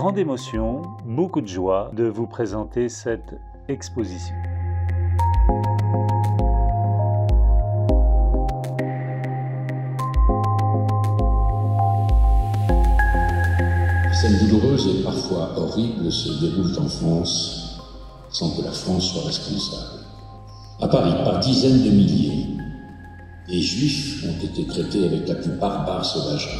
grande émotion, beaucoup de joie de vous présenter cette exposition. Scènes douloureuses et parfois horribles se déroulent en France sans que la France soit responsable. À Paris, par dizaines de milliers, les Juifs ont été traités avec la plus barbare sauvagerie.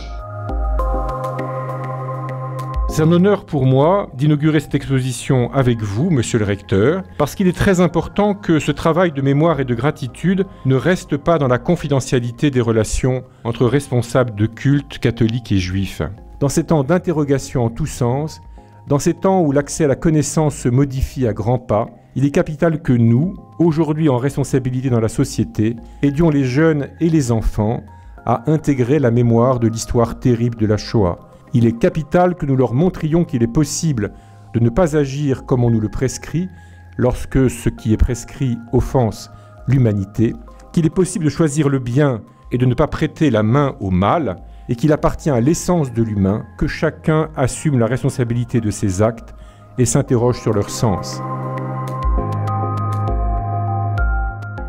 C'est un honneur pour moi d'inaugurer cette exposition avec vous, monsieur le recteur, parce qu'il est très important que ce travail de mémoire et de gratitude ne reste pas dans la confidentialité des relations entre responsables de culte catholiques et juifs. Dans ces temps d'interrogation en tous sens, dans ces temps où l'accès à la connaissance se modifie à grands pas, il est capital que nous, aujourd'hui en responsabilité dans la société, aidions les jeunes et les enfants à intégrer la mémoire de l'histoire terrible de la Shoah. Il est capital que nous leur montrions qu'il est possible de ne pas agir comme on nous le prescrit lorsque ce qui est prescrit offense l'humanité, qu'il est possible de choisir le bien et de ne pas prêter la main au mal, et qu'il appartient à l'essence de l'humain que chacun assume la responsabilité de ses actes et s'interroge sur leur sens.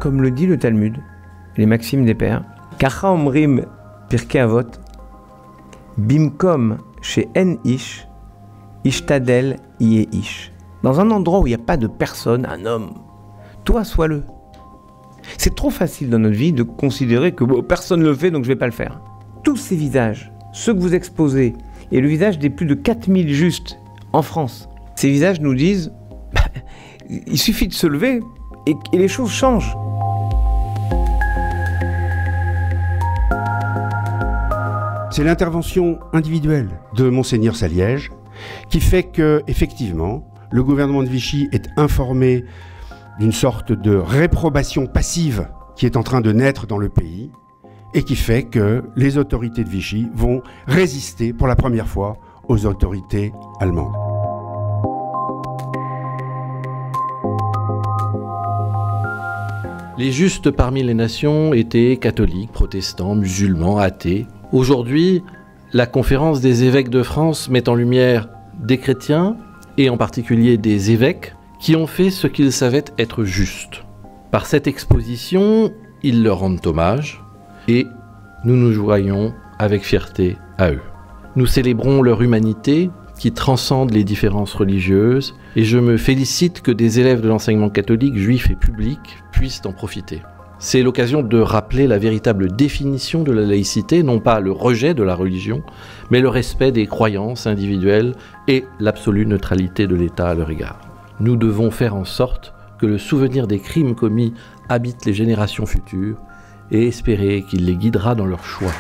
Comme le dit le Talmud, les maximes des pères, Kacha omrim pirkei avot, bimkom chez en ish, ishtadel yeh ish. Dans un endroit où il n'y a pas de personne, un homme, toi sois-le. C'est trop facile dans notre vie de considérer que personne ne le fait donc je ne vais pas le faire. Tous ces visages, ceux que vous exposez, et le visage des plus de 4000 justes en France, ces visages nous disent il suffit de se lever et les choses changent. C'est l'intervention individuelle de Monseigneur Saliège qui fait que, effectivement, le gouvernement de Vichy est informé d'une sorte de réprobation passive qui est en train de naître dans le pays et qui fait que les autorités de Vichy vont résister pour la première fois aux autorités allemandes. Les justes parmi les nations étaient catholiques, protestants, musulmans, athées. Aujourd'hui, la conférence des évêques de France met en lumière des chrétiens, et en particulier des évêques, qui ont fait ce qu'ils savaient être juste. Par cette exposition, ils leur rendent hommage, et nous nous joignons avec fierté à eux. Nous célébrons leur humanité qui transcende les différences religieuses, et je me félicite que des élèves de l'enseignement catholique, juif et public puissent en profiter. C'est l'occasion de rappeler la véritable définition de la laïcité, non pas le rejet de la religion, mais le respect des croyances individuelles et l'absolue neutralité de l'État à leur égard. Nous devons faire en sorte que le souvenir des crimes commis habite les générations futures et espérer qu'il les guidera dans leurs choix.